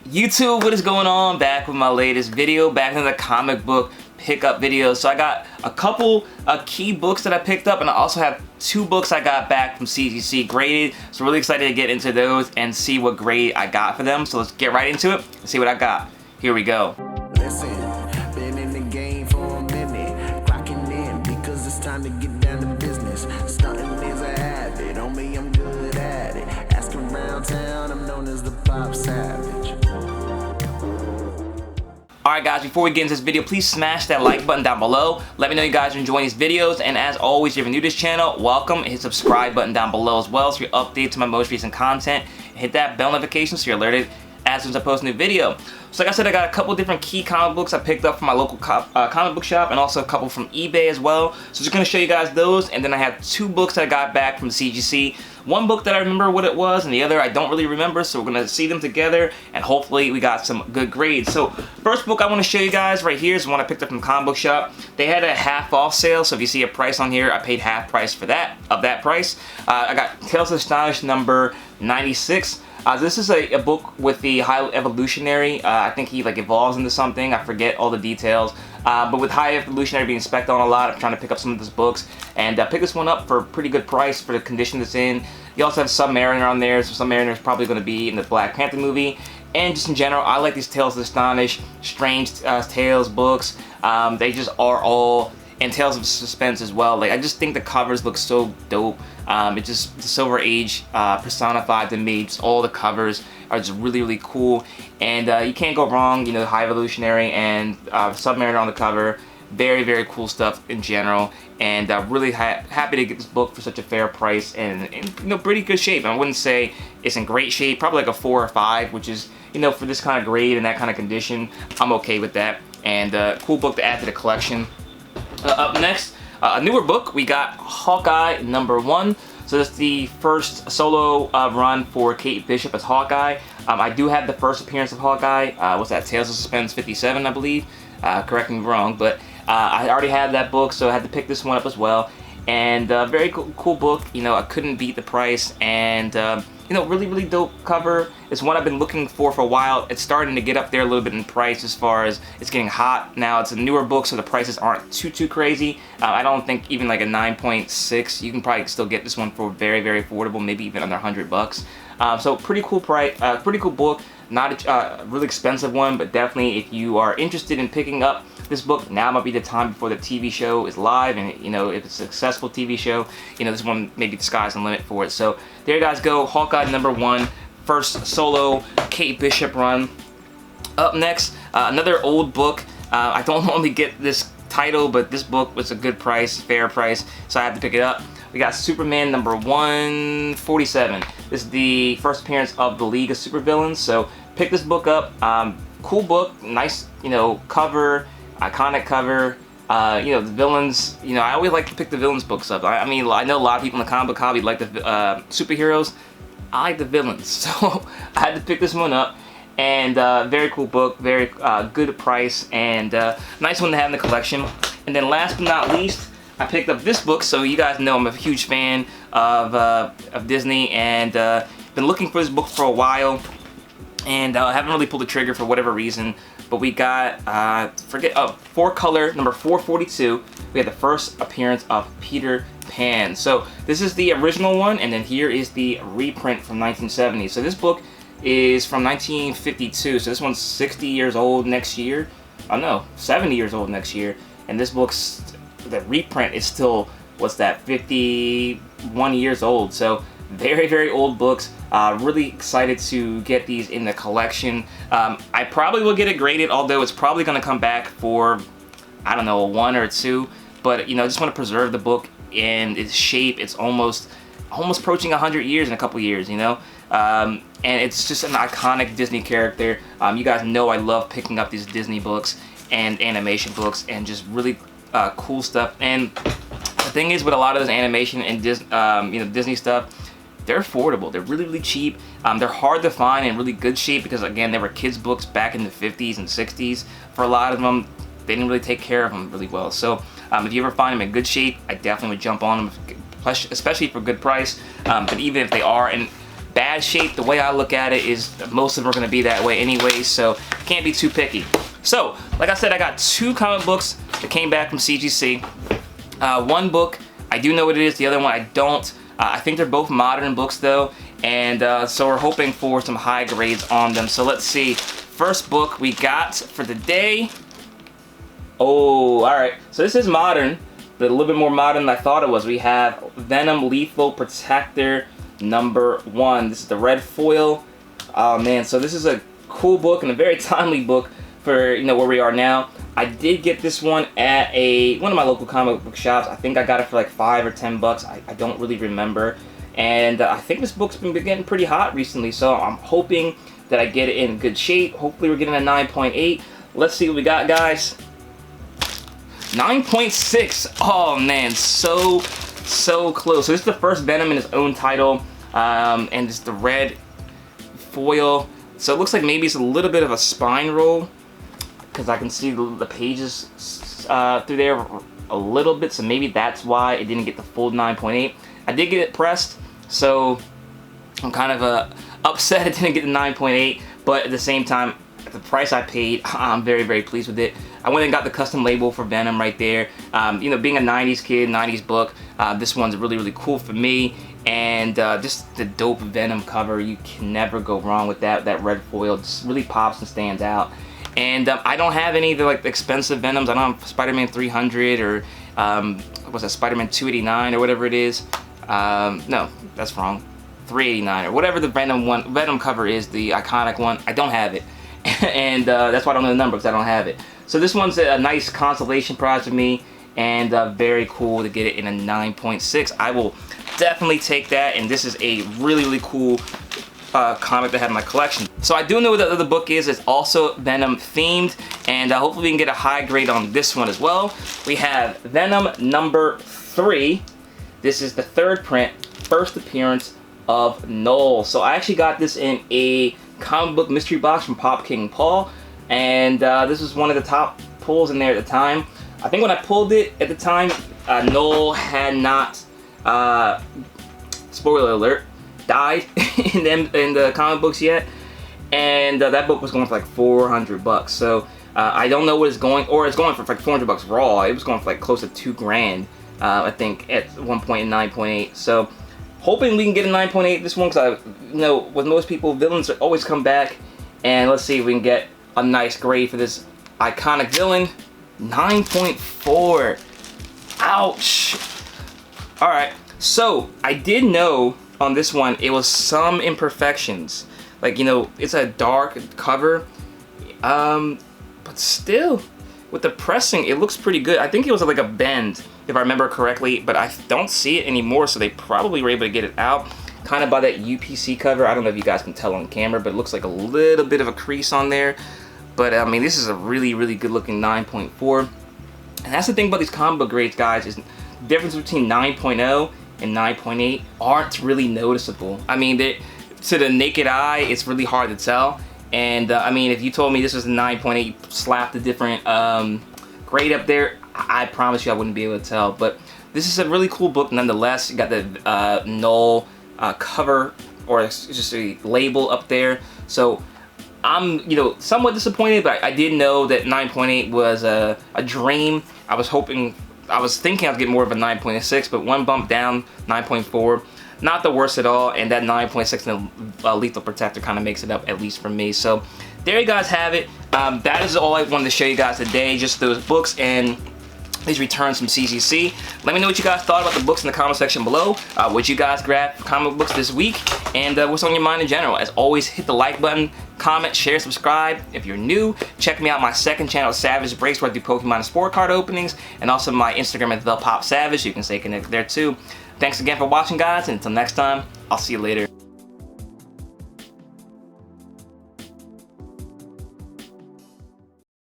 YouTube, what is going on? Back with my latest video, back in the comic book pickup video. So I got a couple key books that I picked up, and I also have 2 books I got back from CGC graded. So really excited to get into those and see what grade I got for them. So let's get right into it and see what I got. Here we go. Listen, been in the game for a minute, clocking in because it's time to get down to business. Stunting is a habit, on me I'm good at it. Asking around town, I'm known as the Popsavage. Alright guys, before we get into this video, please smash that like button down below. Let me know you guys are enjoying these videos, and as always, if you're new to this channel, welcome. Hit subscribe button down below as well so you're updated to my most recent content. Hit that bell notification so you're alerted as soon as I post a new video. So like I said, I got a couple different key comic books I picked up from my local comic book shop, and also a couple from eBay as well. So just gonna show you guys those, and then I have 2 books that I got back from CGC. One book that I remember what it was, and the other I don't really remember, so we're gonna see them together, and hopefully we got some good grades. So first book I wanna show you guys right here is one I picked up from comic book shop. They had a half off sale, so if you see a price on here, I paid half price for that, of that price. I got Tales of Astonish number 96. This is a book with the High Evolutionary. I think he like evolves into something. I forget all the details. But with High Evolutionary being spec'd on a lot, I'm trying to pick up some of his books. And pick this one up for a pretty good price for the condition it's in. You also have Submariner on there, so Submariner is probably going to be in the Black Panther movie. And just in general, I like these Tales of Astonish, Strange Tales books. They just are all... and Tales of Suspense as well. Like, I just think the covers look so dope. It's just the Silver Age personified to me. Just all the covers are just really, really cool. And you can't go wrong, you know, High Evolutionary and Submariner on the cover. Very, very cool stuff in general. And really happy to get this book for such a fair price and you know, pretty good shape. I wouldn't say it's in great shape. Probably like a 4 or 5, which is, you know, for this kind of grade and that kind of condition, I'm okay with that. And cool book to add to the collection. Up next, a newer book, we got Hawkeye number 1. So this is the first solo run for Kate Bishop as Hawkeye. I do have the first appearance of Hawkeye. What's that? Tales of Suspense 57, I believe. Correct me if I'm wrong, but I already had that book, so I had to pick this one up as well. And very cool book. You know, I couldn't beat the price, and you know, really, really dope cover. It's one I've been looking for a while. It's starting to get up there a little bit in price as far as it's getting hot. Now, it's a newer book, so the prices aren't too crazy. I don't think even like a 9.6, you can probably still get this one for very, very affordable, maybe even under 100 bucks. So pretty cool price, pretty cool book. Not a really expensive one, but definitely if you are interested in picking up this book, now might be the time before the TV show is live, and you know, if it's a successful TV show, you know, this one maybe the sky's the limit for it. So there you guys go, Hawkeye number 1, first solo Kate Bishop run. Up next, another old book. I don't normally get this title, but this book was a good price, fair price, so I had to pick it up. We got Superman number 147. This is the first appearance of the League of Supervillains, so pick this book up. Cool book, nice, you know, cover, iconic cover. You know, the villains, you know, I always like to pick the villains books up. I mean, I know a lot of people in the comic book hobby like the superheroes. I like the villains, so I had to pick this one up. And very cool book, very good price, and nice one to have in the collection. And then last but not least, I picked up this book. So you guys know I'm a huge fan of Disney, and been looking for this book for a while, and haven't really pulled the trigger for whatever reason. But we got, 4-color, number 442. We had the first appearance of Peter Pan. So this is the original one, and then here is the reprint from 1970. So this book is from 1952. So this one's 60 years old next year. Oh no, 70 years old next year. And this book's, the reprint is still, what's that, 51 years old. So very, very old books. Really excited to get these in the collection. I probably will get it graded, although it's probably going to come back for, I don't know, a 1 or 2. But, you know, I just want to preserve the book in its shape. It's almost approaching 100 years in a couple years, you know. And it's just an iconic Disney character. You guys know I love picking up these Disney books and animation books and just really cool stuff. And the thing is, with a lot of this animation and you know, Disney stuff, they're affordable. They're really, really cheap. They're hard to find in really good shape because, again, they were kids' books back in the 50s and 60s. For a lot of them, they didn't really take care of them really well. So if you ever find them in good shape, I definitely would jump on them, especially for good price. But even if they are in bad shape. The way I look at it is most of them are going to be that way anyway, so can't be too picky. So, like I said, I got 2 comic books that came back from CGC. One book, I do know what it is. The other one, I don't. I think they're both modern books, though, and so we're hoping for some high grades on them. So let's see. First book we got for the day. Oh, alright. So this is modern, but a little bit more modern than I thought it was. We have Venom Lethal Protector #1. This is the red foil. Oh man, so this is a cool book and a very timely book for, you know, where we are now. I did get this one at one of my local comic book shops. I think I got it for like $5 or $10. I don't really remember. And I think this book's been getting pretty hot recently, so I'm hoping that I get it in good shape. Hopefully we're getting a 9.8. Let's see what we got, guys. 9.6. Oh man, so close. So this is the first Venom in his own title, and it's the red foil. So it looks like maybe it's a little bit of a spine roll, because I can see the pages through there a little bit, so maybe that's why it didn't get the full 9.8. I did get it pressed, so I'm kind of upset it didn't get the 9.8, but at the same time, at the price I paid, I'm very pleased with it. I went and got the custom label for Venom right there. You know, being a 90s kid, 90s book, this one's really cool for me. And just the dope Venom cover, you can never go wrong with that. That red foil just really pops and stands out. And I don't have any of the like expensive Venoms. I don't have Spider-Man 300 or what's that, Spider-Man 289 or whatever it is. No, that's wrong. 389 or whatever the Venom cover is, the iconic one. I don't have it. And that's why I don't know the number, because I don't have it. So this one's a nice consolation prize for me, and very cool to get it in a 9.6. I will definitely take that, and this is a really cool comic to have in my collection. So I do know what the other book is. It's also Venom themed, and hopefully we can get a high grade on this one as well. We have Venom #3. This is the 3rd print, first appearance of Null. So I actually got this in a comic book mystery box from Pop King Paul, and this was one of the top pulls in there at the time. I think when I pulled it at the time, Null had not, spoiler alert, died in the comic books yet, and that book was going for like $400. So I don't know what it's going, or it's going for like $400 raw. It was going for like close to $2 grand, I think, at one point in 9.8. So hoping we can get a 9.8 this one, because you know, with most people, villains always come back, and let's see if we can get a nice grade for this iconic villain. 9.4. Ouch. Alright, so I did know on this one it was some imperfections. Like, you know, it's a dark cover, but still, with the pressing, it looks pretty good. I think it was like a bend, if I remember correctly, but I don't see it anymore, so they probably were able to get it out kind of by that UPC cover. I don't know if you guys can tell on camera, but it looks like a little bit of a crease on there. But I mean, this is a really good looking 9.4. And that's the thing about these comic book grades, guys, is the difference between 9.0 and 9.8 aren't really noticeable. I mean, to the naked eye, it's really hard to tell. And I mean, if you told me this was a 9.8, slapped a different grade up there, I promise you I wouldn't be able to tell. But this is a really cool book nonetheless. You got the Null cover, or it's just a label up there. So I'm, you know, somewhat disappointed, but I did know that 9.8 was a dream. I was thinking I was getting more of a 9.6, but one bump down, 9.4. Not the worst at all, and that 9.6 in the Lethal Protector kind of makes it up, at least for me. So there you guys have it. That is all I wanted to show you guys today, just those books and these returns from CGC. Let me know what you guys thought about the books in the comment section below. Would you guys grab comic books this week? And what's on your mind in general? As always, hit the like button, comment, share, subscribe. If you're new, check me out my second channel, Savage Breaks, where I do Pokemon and sport card openings, and also my Instagram at ThePopSavage. You can stay connected there too. Thanks again for watching, guys, and until next time, I'll see you later.